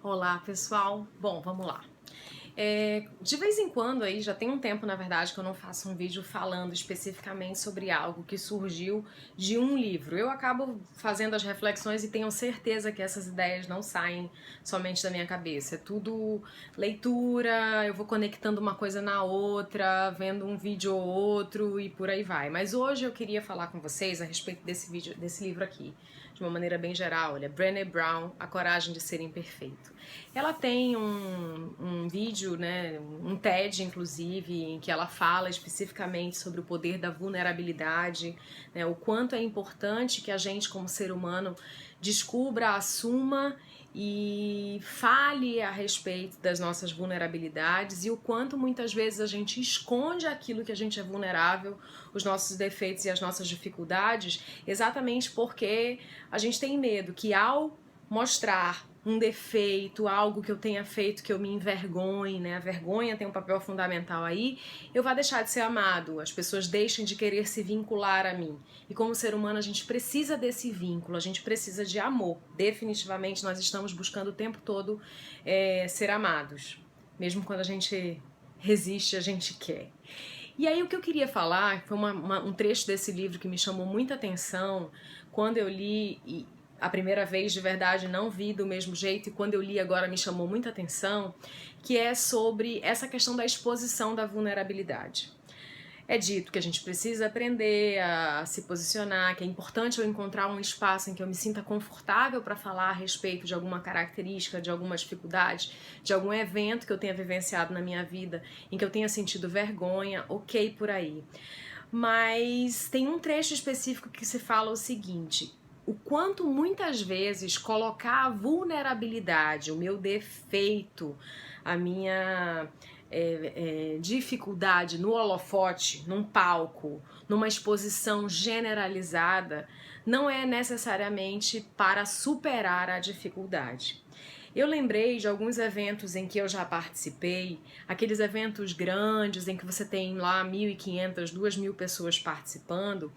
Olá, pessoal. Bom, vamos lá. De vez em quando aí, já tem um tempo na verdade que eu não faço um vídeo falando especificamente sobre algo que surgiu de um livro. Eu acabo fazendo as reflexões e tenho certeza que essas ideias não saem somente da minha cabeça. É tudo leitura, eu vou conectando uma coisa na outra, vendo um vídeo ou outro e por aí vai. Mas hoje eu queria falar com vocês a respeito desse livro aqui, de uma maneira bem geral. Olha, Brené Brown, A Coragem de Ser Imperfeito. Ela tem um vídeo, né, um TED inclusive, em que ela fala especificamente sobre o poder da vulnerabilidade, né, o quanto é importante que a gente como ser humano descubra, assuma e fale a respeito das nossas vulnerabilidades e o quanto muitas vezes a gente esconde aquilo que a gente é vulnerável, os nossos defeitos e as nossas dificuldades, exatamente porque a gente tem medo que ao mostrar um defeito, algo que eu tenha feito que eu me envergonhe, né? A vergonha tem um papel fundamental aí, eu vou deixar de ser amado, as pessoas deixem de querer se vincular a mim. E como ser humano a gente precisa desse vínculo, a gente precisa de amor. Definitivamente nós estamos buscando o tempo todo ser amados. Mesmo quando a gente resiste, a gente quer. E aí o que eu queria falar, foi um trecho desse livro que me chamou muita atenção, quando eu li a primeira vez de verdade não vi do mesmo jeito e quando eu li agora me chamou muita atenção, que é sobre essa questão da exposição da vulnerabilidade. É dito que a gente precisa aprender a se posicionar, que é importante eu encontrar um espaço em que eu me sinta confortável para falar a respeito de alguma característica, de alguma dificuldade, de algum evento que eu tenha vivenciado na minha vida, em que eu tenha sentido vergonha, ok por aí. Mas tem um trecho específico que se fala o seguinte: o quanto muitas vezes colocar a vulnerabilidade, o meu defeito, a minha dificuldade no holofote, num palco, numa exposição generalizada, não é necessariamente para superar a dificuldade. Eu lembrei de alguns eventos em que eu já participei, aqueles eventos grandes em que você tem lá 1.500, 2.000 pessoas participando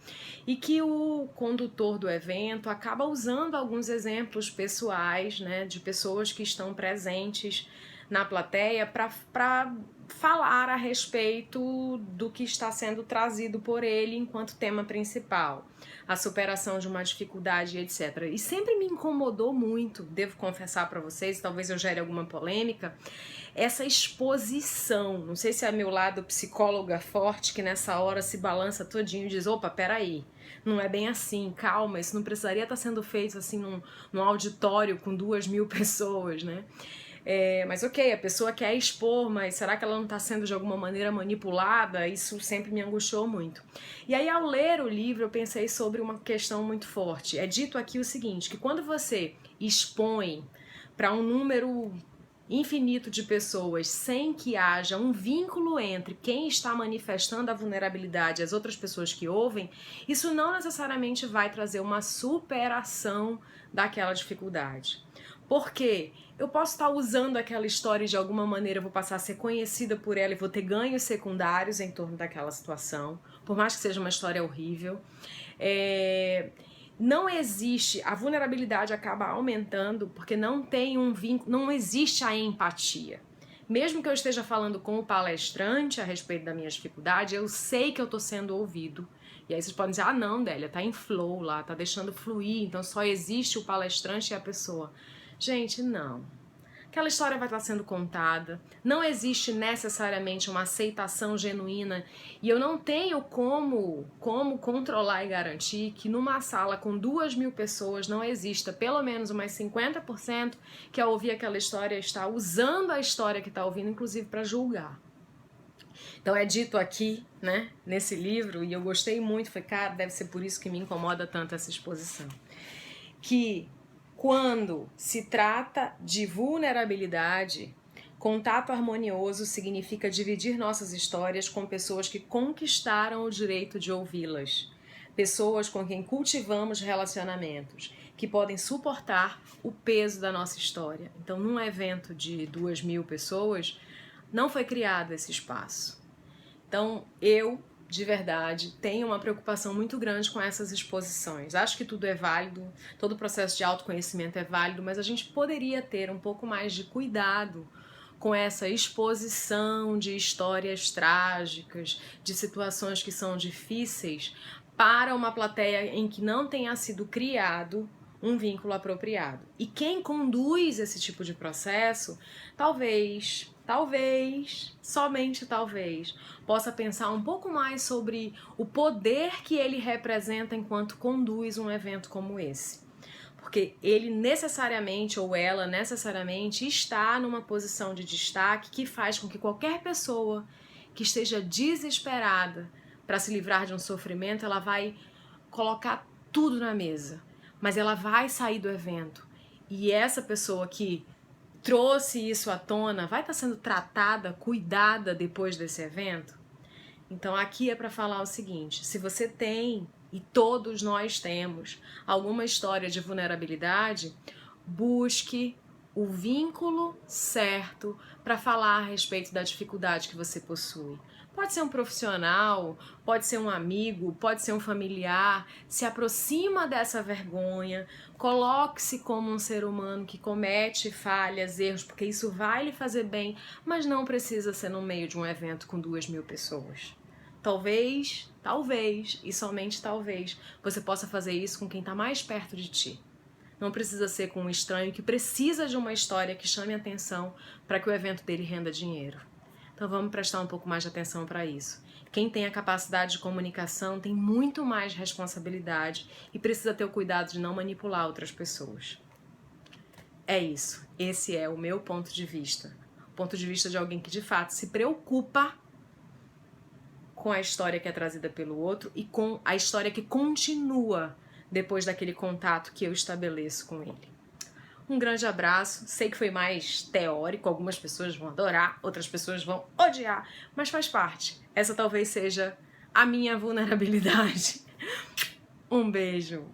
e que o condutor do evento acaba usando alguns exemplos pessoais, né, de pessoas que estão presentes na plateia para falar a respeito do que está sendo trazido por ele enquanto tema principal, a superação de uma dificuldade, etc. E sempre me incomodou muito, devo confessar para vocês, talvez eu gere alguma polêmica, essa exposição. Não sei se é meu lado psicóloga forte que nessa hora se balança todinho e diz: opa, peraí, não é bem assim, calma, isso não precisaria estar sendo feito assim num auditório com 2.000 pessoas, né? Mas ok, a pessoa quer expor, mas será que ela não está sendo de alguma maneira manipulada? Isso sempre me angustiou muito. E aí, ao ler o livro, eu pensei sobre uma questão muito forte. É dito aqui o seguinte, que quando você expõe para um número infinito de pessoas sem que haja um vínculo entre quem está manifestando a vulnerabilidade e as outras pessoas que ouvem, isso não necessariamente vai trazer uma superação daquela dificuldade. Porque eu posso estar usando aquela história de alguma maneira, eu vou passar a ser conhecida por ela e vou ter ganhos secundários em torno daquela situação, por mais que seja uma história horrível. Não existe, a vulnerabilidade acaba aumentando porque não tem um vínculo, não existe a empatia. Mesmo que eu esteja falando com o palestrante a respeito da minha dificuldade, eu sei que eu estou sendo ouvido. E aí vocês podem dizer: ah não, Délia, tá em flow lá, tá deixando fluir, então só existe o palestrante e a pessoa. Gente, não. Aquela história vai estar sendo contada, não existe necessariamente uma aceitação genuína e eu não tenho como controlar e garantir que numa sala com 2.000 pessoas não exista pelo menos umas 50% que ao ouvir aquela história está usando a história que está ouvindo, inclusive para julgar. Então é dito aqui, né, nesse livro, e eu gostei muito, foi, cara, deve ser por isso que me incomoda tanto essa exposição, que quando se trata de vulnerabilidade, contato harmonioso significa dividir nossas histórias com pessoas que conquistaram o direito de ouvi-las. Pessoas com quem cultivamos relacionamentos, que podem suportar o peso da nossa história. Então, num evento de 2.000 pessoas, não foi criado esse espaço. Então, eu de verdade, tenho uma preocupação muito grande com essas exposições. Acho que tudo é válido, todo o processo de autoconhecimento é válido, mas a gente poderia ter um pouco mais de cuidado com essa exposição de histórias trágicas, de situações que são difíceis, para uma plateia em que não tenha sido criado um vínculo apropriado. E quem conduz esse tipo de processo, talvez, somente talvez, possa pensar um pouco mais sobre o poder que ele representa enquanto conduz um evento como esse. Porque ele necessariamente, ou ela necessariamente, está numa posição de destaque que faz com que qualquer pessoa que esteja desesperada para se livrar de um sofrimento, ela vai colocar tudo na mesa. Mas ela vai sair do evento. E essa pessoa que trouxe isso à tona vai estar sendo tratada, cuidada depois desse evento? Então aqui é para falar o seguinte: se você tem, e todos nós temos, alguma história de vulnerabilidade, busque o vínculo certo para falar a respeito da dificuldade que você possui. Pode ser um profissional, pode ser um amigo, pode ser um familiar. Se aproxima dessa vergonha, coloque-se como um ser humano que comete falhas, erros, porque isso vai lhe fazer bem, mas não precisa ser no meio de um evento com 2.000 pessoas. Talvez, e somente talvez, você possa fazer isso com quem está mais perto de ti. Não precisa ser com um estranho que precisa de uma história que chame atenção para que o evento dele renda dinheiro. Então vamos prestar um pouco mais de atenção para isso. Quem tem a capacidade de comunicação tem muito mais responsabilidade e precisa ter o cuidado de não manipular outras pessoas. É isso. Esse é o meu ponto de vista. O ponto de vista de alguém que de fato se preocupa com a história que é trazida pelo outro e com a história que continua depois daquele contato que eu estabeleço com ele. Um grande abraço. Sei que foi mais teórico, algumas pessoas vão adorar, outras pessoas vão odiar, mas faz parte. Essa talvez seja a minha vulnerabilidade. Um beijo.